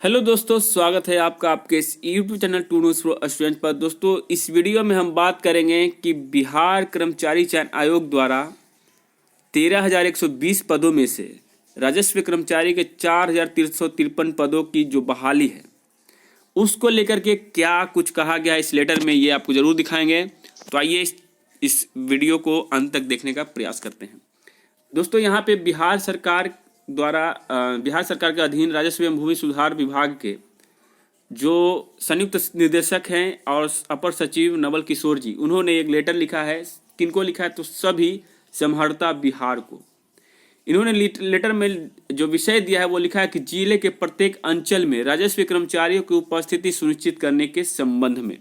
Hello दोस्तों, स्वागत है आपका आपके इस YouTube channel to news pro student पर। दोस्तों, इस वीडियो में हम बात करेंगे कि बिहार कर्मचारी चयन आयोग द्वारा 13,120 पदों में से राजस्व कर्मचारी के 4,353 पदों की जो बहाली है उसको लेकर के क्या कुछ कहा गया है इस लेटर में, ये आपको जरूर दिखाएंगे। तो आइए इस वीडियो को अंत तक देखने का प्रयास करते हैं। दोस्तों, यहाँ पे बिहार सरकार के अधीन राजस्व एवं भूमि सुधार विभाग के जो संयुक्त निदेशक हैं और अपर सचिव नवल किशोर जी, उन्होंने एक लेटर लिखा है। किनको लिखा है? तो सभी समहर्ता बिहार को। इन्होंने लेटर में जो विषय दिया है वो लिखा है कि जिले के प्रत्येक अंचल में राजस्व कर्मचारियों की उपस्थिति सुनिश्चित करने के संबंध में।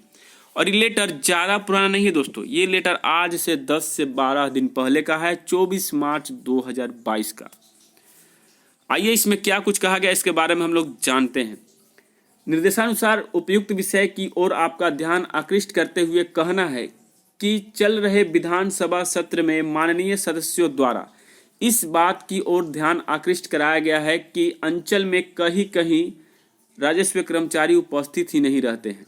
और ये लेटर ज़्यादा पुराना नहीं है दोस्तों, ये लेटर आज से 10 से 12 दिन पहले का है, 24 मार्च 2022 का। आइए इसमें क्या कुछ कहा गया इसके बारे में हम लोग जानते हैं। निर्देशानुसार उपयुक्त विषय की ओर आपका ध्यान आकृष्ट करते हुए कहना है कि चल रहे विधानसभा सत्र में माननीय सदस्यों द्वारा इस बात की ओर ध्यान आकृष्ट कराया गया है कि अंचल में कहीं कहीं राजस्व कर्मचारी उपस्थित ही नहीं रहते हैं।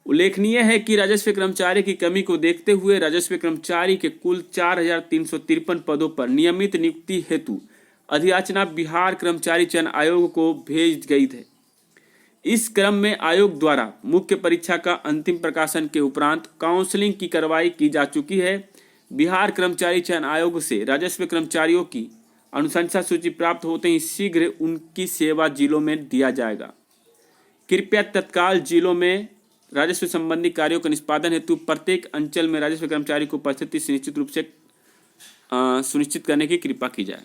उल्लेखनीय है कि राजस्व कर्मचारी की कमी को देखते हुए राजस्व कर्मचारी के कुल 4,353 पदों पर नियमित नियुक्ति हेतु अधियाचना बिहार कर्मचारी चयन आयोग को भेज गई थे। इस क्रम में आयोग द्वारा मुख्य परीक्षा का अंतिम प्रकाशन के उपरांत काउंसलिंग की कार्रवाई की जा चुकी है। बिहार कर्मचारी चयन आयोग से राजस्व कर्मचारियों की अनुशंसा सूची प्राप्त होते ही शीघ्र उनकी सेवा जिलों में दिया जाएगा। कृपया तत्काल जिलों में राजस्व संबंधी कार्यों के निष्पादन हेतु प्रत्येक अंचल में राजस्व कर्मचारी को उपस्थिति सुनिश्चित रूप से सुनिश्चित करने की कृपा की जाए।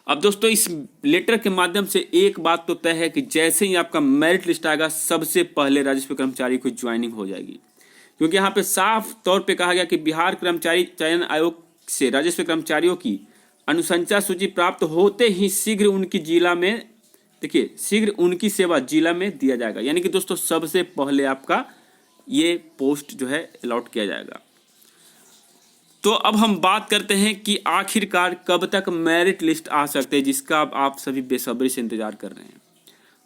अब दोस्तों, इस लेटर के माध्यम से एक बात तो तय है कि जैसे ही आपका मेरिट लिस्ट आएगा सबसे पहले राजस्व कर्मचारी को ज्वाइनिंग हो जाएगी, क्योंकि यहाँ पे साफ तौर पे कहा गया कि बिहार कर्मचारी चयन आयोग से राजस्व कर्मचारियों की अनुशंसा सूची प्राप्त होते ही शीघ्र उनकी सेवा जिला में दिया जाएगा। यानी कि दोस्तों, सबसे पहले आपका ये पोस्ट जो है अलॉट किया जाएगा। तो अब हम बात करते हैं कि आखिरकार कब तक मेरिट लिस्ट आ सकते हैं, जिसका आप सभी बेसब्री से इंतजार कर रहे हैं।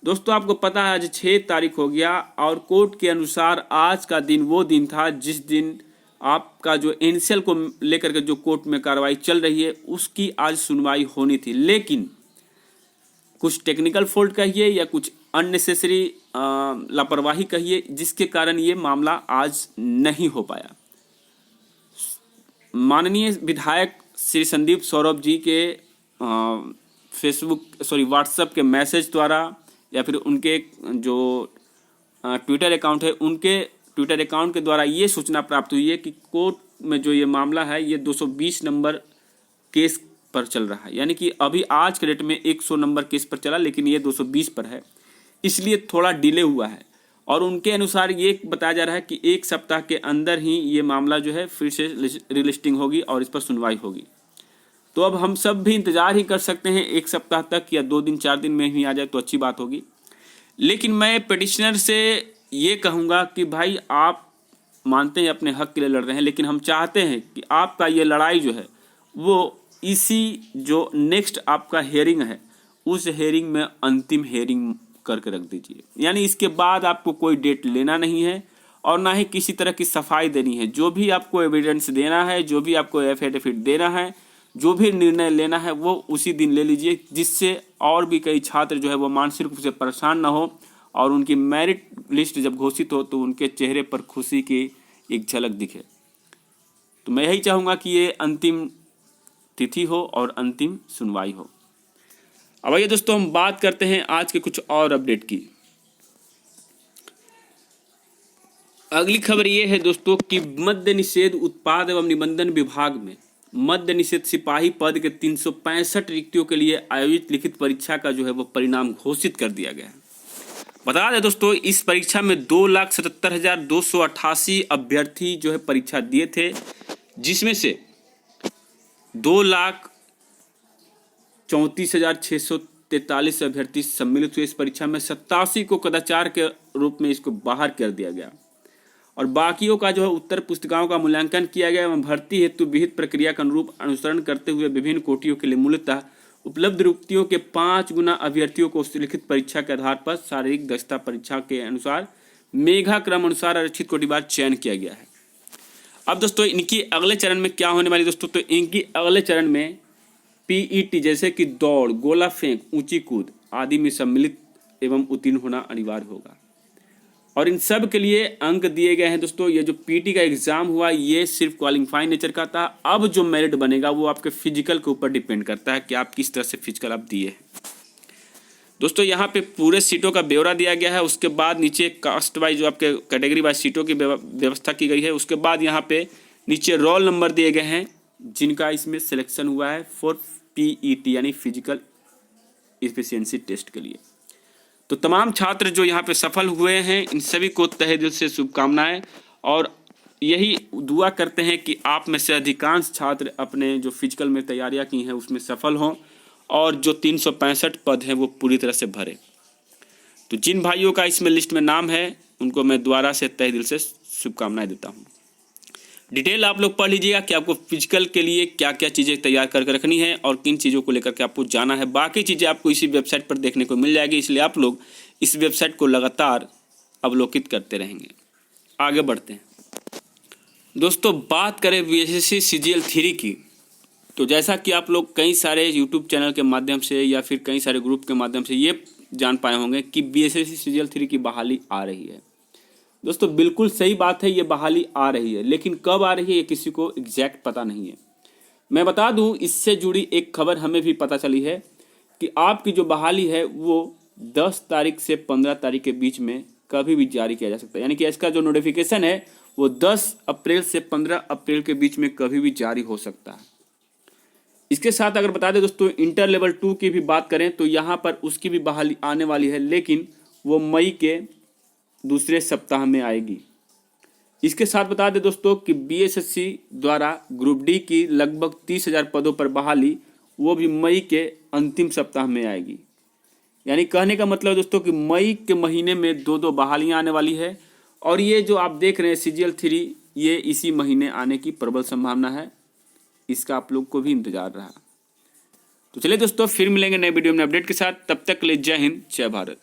दोस्तों, आपको पता है आज 6 तारीख हो गया और कोर्ट के अनुसार आज का दिन वो दिन था जिस दिन आपका जो एनसीएल को लेकर के जो कोर्ट में कार्रवाई चल रही है उसकी आज सुनवाई होनी थी, लेकिन कुछ टेक्निकल फॉल्ट कहिए या कुछ अननेसेसरी लापरवाही कहिए, जिसके कारण ये मामला आज नहीं हो पाया। माननीय विधायक श्री संदीप सौरभ जी के व्हाट्सएप के मैसेज द्वारा या फिर उनके जो ट्विटर अकाउंट है उनके ट्विटर अकाउंट के द्वारा ये सूचना प्राप्त हुई है कि कोर्ट में जो ये मामला है ये 220 नंबर केस पर चल रहा है। यानी कि अभी आज के डेट में 100 नंबर केस पर चला, लेकिन ये 220 पर है, इसलिए थोड़ा डिले हुआ है। और उनके अनुसार ये बताया जा रहा है कि 1 सप्ताह के अंदर ही ये मामला जो है फिर से रिलिस्टिंग होगी और इस पर सुनवाई होगी। तो अब हम सब भी इंतजार ही कर सकते हैं 1 सप्ताह तक, या 2 दिन 4 दिन में ही आ जाए तो अच्छी बात होगी। लेकिन मैं पिटिशनर से ये कहूँगा कि भाई, आप मानते हैं अपने हक के लिए लड़ रहे हैं, लेकिन हम चाहते हैं कि आपका ये लड़ाई जो है वो इसी जो नेक्स्ट आपका हेयरिंग है उस हेयरिंग में अंतिम हेयरिंग करके रख दीजिए। यानी इसके बाद आपको कोई डेट लेना नहीं है और ना ही किसी तरह की सफाई देनी है। जो भी आपको एविडेंस देना है, जो भी आपको एफिडेविट देना है, जो भी निर्णय लेना है वो उसी दिन ले लीजिए, जिससे और भी कई छात्र जो है वो मानसिक रूप से परेशान ना हो और उनकी मेरिट लिस्ट जब घोषित हो तो उनके चेहरे पर खुशी की एक झलक दिखे। तो मैं यही चाहूँगा कि ये अंतिम तिथि हो और अंतिम सुनवाई हो। अब आइए दोस्तों, हम बात करते हैं आज के कुछ और अपडेट की। अगली खबर ये है दोस्तों कि मद्य निषेध उत्पाद एवं निबंधन विभाग में मद्य निषेध सिपाही पद के 365 रिक्तियों के लिए आयोजित लिखित परीक्षा का जो है वो परिणाम घोषित कर दिया गया है। बता दें दोस्तों, इस परीक्षा में 2,77,288 अभ्यर्थी जो है परीक्षा दिए थे, जिसमें से 2,34,643 अभ्यर्थी सम्मिलित हुए इस परीक्षा में। 87 को कदाचार के रूप में इसको बाहर कर दिया गया और बाकियों का जो है उत्तर पुस्तिकाओं का मूल्यांकन किया गया एवं भर्ती हेतु विहित प्रक्रिया का अनुरूप अनुसरण करते हुए विभिन्न कोटियों के लिए मूलतः उपलब्ध रिक्तियों के 5 गुना अभ्यर्थियों को लिखित परीक्षा के आधार पर शारीरिक दक्षता परीक्षा के अनुसार मेघा क्रम अनुसार आरक्षित कोटिवार चयन किया गया है। अब दोस्तों इनकी अगले चरण में क्या होने वाली दोस्तों, तो इनकी अगले चरण में पीईटी जैसे कि दौड़, गोला फेंक, ऊंची कूद आदि में सम्मिलित एवं उत्तीर्ण होना अनिवार्य होगा। और इन सब के लिए अंक दिए गए हैं दोस्तों। ये जो पीटी का एग्जाम हुआ ये सिर्फ क्वालिफाइंग नेचर का था। अब जो मेरिट बनेगा वो आपके फिजिकल के ऊपर डिपेंड करता है कि आप किस तरह से फिजिकल आप दिए हैं। दोस्तों यहाँ पे पूरे सीटों का ब्यौरा दिया गया है। उसके बाद नीचे कास्ट वाइज जो आपके कैटेगरी वाइज सीटों की व्यवस्था की गई है। उसके बाद यहाँ पे नीचे रोल नंबर दिए गए हैं जिनका इसमें सिलेक्शन हुआ है फॉर पीईटी यानी फिजिकल एफिशिएंसी टेस्ट के लिए। तो तमाम छात्र जो यहाँ पे सफल हुए हैं इन सभी को तहे दिल से शुभकामनाएं, और यही दुआ करते हैं कि आप में से अधिकांश छात्र अपने जो फिजिकल में तैयारियां की हैं उसमें सफल हों और जो 365 पद हैं वो पूरी तरह से भरे। तो जिन भाइयों का इसमें लिस्ट में नाम है उनको मैं दोबारा से तहे दिल से शुभकामनाएं देता हूँ। डिटेल आप लोग पढ़ लीजिएगा कि आपको फिजिकल के लिए क्या क्या चीज़ें तैयार करके रखनी है और किन चीज़ों को लेकर के आपको जाना है। बाकी चीज़ें आपको इसी वेबसाइट पर देखने को मिल जाएगी, इसलिए आप लोग इस वेबसाइट को लगातार अवलोकित करते रहेंगे। आगे बढ़ते हैं दोस्तों, बात करें बीएसएससी सीजीएल 3 की। तो जैसा कि आप लोग कई सारे यूट्यूब चैनल के माध्यम से या फिर कई सारे ग्रुप के माध्यम से ये जान पाए होंगे कि बीएसएससी सीजीएल 3 की बहाली आ रही है। दोस्तों बिल्कुल सही बात है, ये बहाली आ रही है, लेकिन कब आ रही है ये किसी को एग्जैक्ट पता नहीं है। मैं बता दूं, इससे जुड़ी एक खबर हमें भी पता चली है कि आपकी जो बहाली है वो 10 तारीख से 15 तारीख के बीच में कभी भी जारी किया जा सकता है। यानी कि इसका जो नोटिफिकेशन है वो 10 अप्रैल से 15 अप्रैल के बीच में कभी भी जारी हो सकता है। इसके साथ अगर बता दें दोस्तों, इंटर लेवल 2 की भी बात करें तो यहाँ पर उसकी भी बहाली आने वाली है, लेकिन वो मई के दूसरे सप्ताह में आएगी। इसके साथ बता दें दोस्तों कि बीएसएससी द्वारा ग्रुप डी की लगभग 30,000 पदों पर बहाली वो भी मई के अंतिम सप्ताह में आएगी। यानी कहने का मतलब दोस्तों कि मई के महीने में 2 बहालियां आने वाली है, और ये जो आप देख रहे हैं सीजीएल 3 ये इसी महीने आने की प्रबल संभावना है। इसका आप लोग को भी इंतजार रहा। तो चलिए दोस्तों फिर मिलेंगे नए वीडियो में अपडेट के साथ, तब तक के लिए जय हिंद जय भारत।